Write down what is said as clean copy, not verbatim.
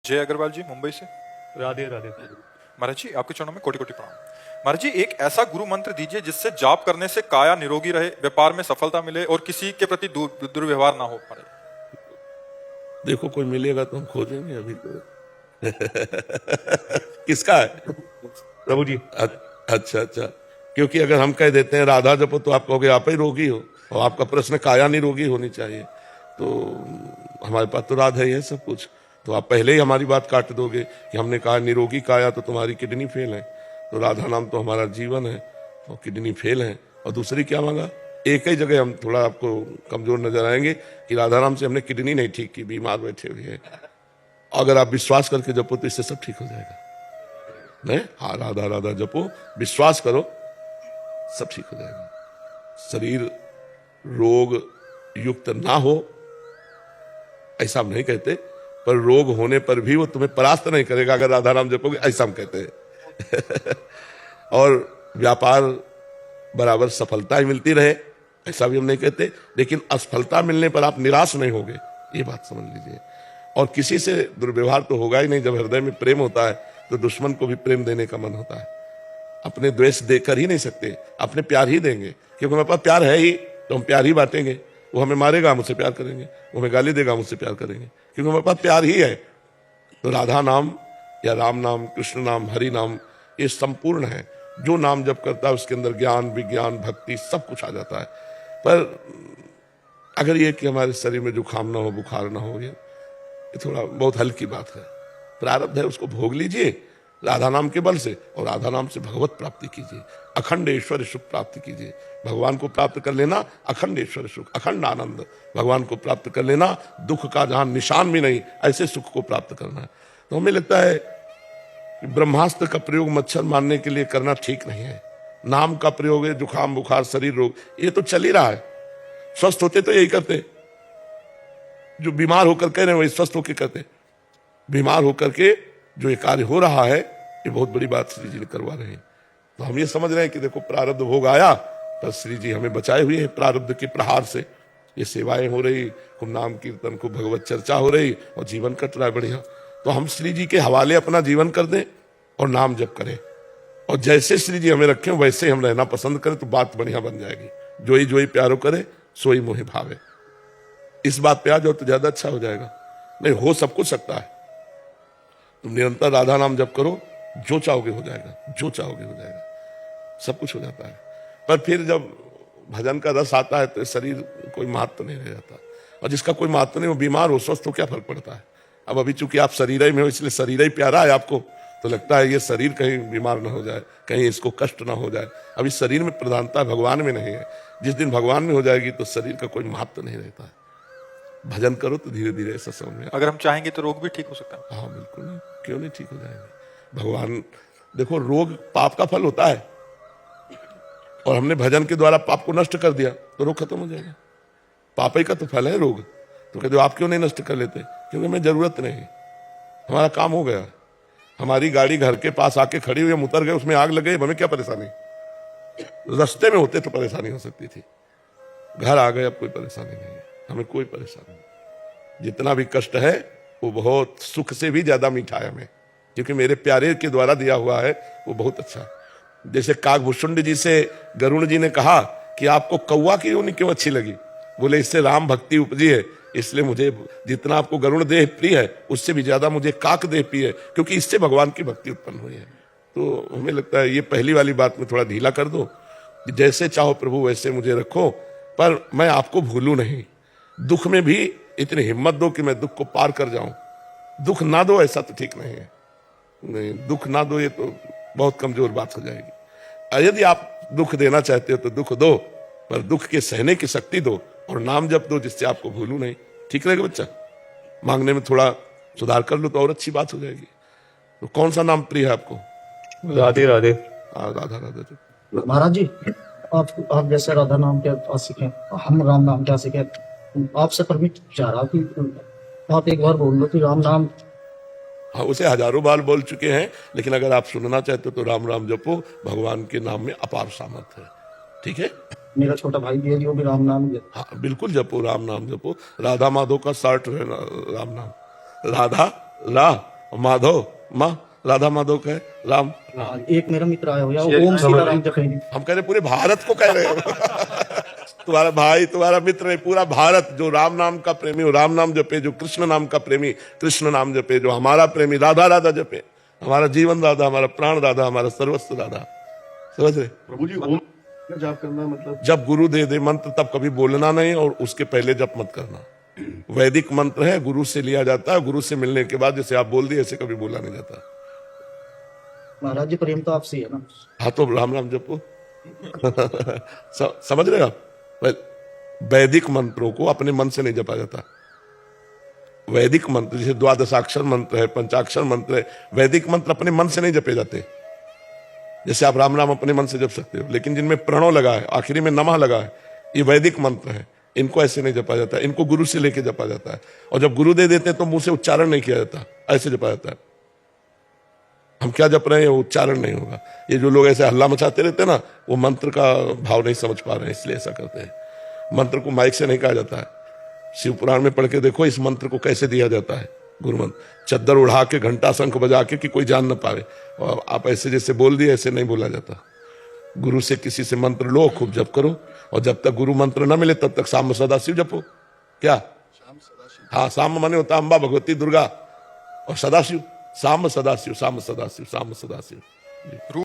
जय अग्रवाल जी मुंबई से। राधे राधे। महाराज जी आपके चरणों में कोटि कोटि प्रणाम। महाराज जी एक ऐसा गुरु मंत्र दीजिए जिससे जाप करने से काया निरोगी रहे, व्यापार में सफलता मिले और किसी के प्रति दुर्व्यवहार ना हो पाए। देखो कोई मिलेगा तो हम खोजेंगे अभी तो। किसका है? प्रभु जी। अच्छा अच्छा, क्योंकि अगर हम कह देते हैं राधा जपो तो आप कहोगे आप ही रोगी हो, और आपका प्रश्न काया निरोगी होनी चाहिए, तो हमारे पास तो राधा ही है सब कुछ, तो आप पहले ही हमारी बात काट दोगे कि हमने कहा निरोगी काया तो तुम्हारी किडनी फेल है। तो राधा नाम तो हमारा जीवन है और किडनी फेल है, और दूसरी क्या मांगा? एक ही जगह हम थोड़ा आपको कमजोर नजर आएंगे कि राधा नाम से हमने किडनी नहीं ठीक की, बीमार बैठे हुए हैं। अगर आप विश्वास करके जपो तो इससे सब ठीक हो जाएगा। नहीं, हाँ, राधा राधा जपो, विश्वास करो, सब ठीक हो जाएगा। शरीर रोग युक्त ना हो ऐसा हम नहीं कहते, पर रोग होने पर भी वो तुम्हें परास्त नहीं करेगा अगर राधा नाम जपोगे, ऐसा हम कहते हैं। और व्यापार बराबर सफलता ही मिलती रहे ऐसा भी हम नहीं कहते, लेकिन असफलता मिलने पर आप निराश नहीं होगे, ये बात समझ लीजिए। और किसी से दुर्व्यवहार तो होगा ही नहीं। जब हृदय में प्रेम होता है तो दुश्मन को भी प्रेम देने का मन होता है। अपने द्वेष देकर ही नहीं सकते, अपने प्यार ही देंगे, क्योंकि हमारे पास प्यार है ही, तो हम प्यार ही बांटेंगे। वो हमें मारेगा, हम उससे प्यार करेंगे, वो हमें गाली देगा, हम उससे प्यार करेंगे, क्योंकि हमारे पास प्यार ही है। तो राधा नाम या राम नाम, कृष्ण नाम, हरि नाम, ये संपूर्ण है। जो नाम जप करता है उसके अंदर ज्ञान, विज्ञान, भक्ति सब कुछ आ जाता है। पर अगर ये कि हमारे शरीर में जुकाम ना हो, बुखार ना हो, ये थोड़ा बहुत हल्की बात है। प्रारब्ध है, उसको भोग लीजिए राधा नाम के बल से, और राधा नाम से भगवत प्राप्ति कीजिए, अखंड ऐश्वर्य सुख प्राप्ति कीजिए। भगवान को प्राप्त कर लेना, अखंड ऐश्वर्य सुख, अखंड आनंद। भगवान को प्राप्त कर लेना, दुख का जहां निशान भी नहीं, ऐसे सुख को प्राप्त करना है। तो हमें लगता है कि ब्रह्मास्त्र का प्रयोग मच्छर मारने के लिए करना ठीक नहीं है। नाम का प्रयोग है, जुकाम बुखार शरीर रोग ये तो चल ही रहा है। स्वस्थ होते तो यही करते, जो बीमार होकर कह रहे हैं वही स्वस्थ होकर करते। बीमार होकर के जो ये कार्य हो रहा है, ये बहुत बड़ी बात श्री जी ने करवा रहे हैं। तो हम ये समझ रहे हैं कि देखो प्रारब्ध भोग आया, पर श्री जी हमें बचाए हुए हैं प्रारब्ध के प्रहार से। ये सेवाएं हो रही, खूब नाम कीर्तन, खूब भगवत चर्चा हो रही, और जीवन कट रहा है बढ़िया। तो हम श्री जी के हवाले अपना जीवन कर दें और नाम जप करें, और जैसे श्री जी हमें रखें वैसे हम रहना पसंद करें, तो बात बढ़िया बन जाएगी। जो ही प्यारो करे सोई मोहि भावे। इस बात पे आ जाओ तो ज्यादा अच्छा हो जाएगा। नहीं, हो सब कुछ सकता है। तुम निरंतर राधा नाम जप करो, जो चाहोगे हो जाएगा, जो चाहोगे हो जाएगा, सब कुछ हो जाता है। पर फिर जब भजन का रस आता है तो शरीर कोई महत्व नहीं रह जाता, और जिसका कोई महत्व नहीं, वो बीमार हो स्वस्थ हो क्या फर्क पड़ता है। अब अभी चूंकि आप शरीर ही में हो, इसलिए शरीर ही प्यारा है आपको, तो लगता है ये शरीर कहीं बीमार ना हो जाए, कहीं इसको कष्ट ना हो जाए। अभी शरीर में प्रधानता भगवान में नहीं है। जिस दिन भगवान में हो जाएगी तो शरीर का कोई महत्व नहीं रहता है। भजन करो तो धीरे धीरे ऐसा समझ में। अगर हम चाहेंगे तो रोग भी ठीक हो सकता है। हाँ बिल्कुल, नहीं, क्यों नहीं ठीक हो जाएंगे। भगवान देखो, रोग पाप का फल होता है, और हमने भजन के द्वारा पाप को नष्ट कर दिया तो रोग खत्म हो जाएगा। पाप ही का तो फल है रोग। तो कहते हो आप क्यों नहीं नष्ट कर लेते? क्योंकि हमें जरूरत नहीं, हमारा काम हो गया। हमारी गाड़ी घर के पास आके खड़ी हुई, हम उतर गए, उसमें आग लग गई, हमें क्या परेशानी? रास्ते में होते तो परेशानी हो सकती थी, घर आ गए अब कोई परेशानी नहीं है, हमें कोई परेशानी नहीं। जितना भी कष्ट है वो बहुत सुख से भी ज्यादा मीठा है हमें, क्योंकि मेरे प्यारे के द्वारा दिया हुआ है, वो बहुत अच्छा है। जैसे काकभूषुंड जी से गरुण जी ने कहा कि आपको कौवा की योनि क्यों अच्छी लगी? बोले इससे राम भक्ति उपजी है, इसलिए मुझे जितना आपको गरुण देह प्रिय है उससे भी ज्यादा मुझे काक देह प्रिय है, क्योंकि इससे भगवान की भक्ति उत्पन्न हुई है। तो हमें लगता है ये पहली वाली बात में थोड़ा ढीला कर दो, जैसे चाहो प्रभु वैसे मुझे रखो, पर मैं आपको भूलूं नहीं। दुख में भी इतनी हिम्मत दो कि मैं दुख को पार कर जाऊं। दुख ना दो ऐसा तो ठीक नहीं है। नहीं, दुख ना दो ये तो बहुत कमजोर बात हो जाएगी। यदि आप दुख देना चाहते हो तो दुख दो, पर दुख के सहने की शक्ति दो, और नाम जप दो जिससे आपको भूलूं नहीं। ठीक रहेगा बच्चा? मांगने में थोड़ा सुधार कर लो तो और अच्छी बात हो जाएगी। तो कौन सा नाम प्रिय है आपको? राधे राधे। राधा राधा। महाराज जी, आप जैसे राधा नाम के आशिक हैं, हम राम नाम के आशिक हैं। आपसे परमिट चाह रहा कि आप एक बार बोल लो कि राम नाम। हाँ, उसे हजारों बार बोल चुके हैं, लेकिन अगर आप सुनना चाहते हो तो राम राम जपो, भगवान के नाम में अपार सामर्थ्य है। ठीक है? मेरा छोटा भाई भी है जो भी राम नाम। हाँ बिल्कुल जपो, राम नाम जपो। राधा माधव का शॉर्ट है राम नाम। राधा रा माधव माँ राधा माधव का है राम। एक मेरा मित्र आया हुआ ओम सीताराम जखेरी। हम कह रहे पूरे भारत को कह रहे हो तुम्हारा भाई तुम्हारा मित्र है पूरा भारत जो राम नाम का प्रेमी हो राम नाम जपे, जो कृष्ण नाम का प्रेमी कृष्ण नाम जपे, जो हमारा प्रेमी राधा राधा जपे, हमारा जीवन राधा, हमारा प्राण राधा, हमारा सर्वस्व राधा। समझ रहे प्रभु जी ओम का जाप करना मतलब जब गुरु दे दे मंत्र तब कभी बोलना नहीं और उसके पहले जप मत करना। वैदिक मंत्र है, गुरु से लिया जाता है, गुरु से मिलने के बाद जैसे आप बोल दिए ऐसे कभी बोला नहीं जाता। महाराज जी प्रेम तो आपसे ही है ना। हाँ तो राम राम जपो समझ रहे हो आप? वैदिक मंत्रों को अपने मन से नहीं जपा जाता। वैदिक मंत्र जैसे द्वादशाक्षर मंत्र है, पंचाक्षर मंत्र है, वैदिक मंत्र अपने मन से नहीं जपे जाते। जैसे आप राम नाम अपने मन से जप सकते हो, लेकिन जिनमें प्रणव लगा है, आखिरी में नमः लगा है, ये वैदिक मंत्र है, इनको ऐसे नहीं जपा जाता, इनको गुरु से लेके जपा जाता है। और जब गुरु दे देते हैं तो मुंह से उच्चारण नहीं किया जाता, ऐसे जपा जाता है। हम क्या जप रहे हैं वो उच्चारण नहीं होगा। ये जो लोग ऐसे हल्ला मचाते रहते हैं ना, वो मंत्र का भाव नहीं समझ पा रहे हैं, इसलिए ऐसा करते हैं। मंत्र को माइक से नहीं कहा जाता है। शिव पुराण में पढ़ के देखो इस मंत्र को कैसे दिया जाता है। गुरु मंत्र चद्दर उड़ा के घंटा शंख बजा के कि कोई जान ना पावे, और आप ऐसे जैसे बोल दिए ऐसे नहीं बोला जाता। गुरु से किसी से मंत्र लो, खूब जप करो, और जब तक गुरु मंत्र न मिले तब तक साम सदाशिव जपो। क्या? हाँ, साम माने होता अम्बा भगवती दुर्गा, और सदाशिव साम सदाशिव साम सदाशिव साम सदाशिव।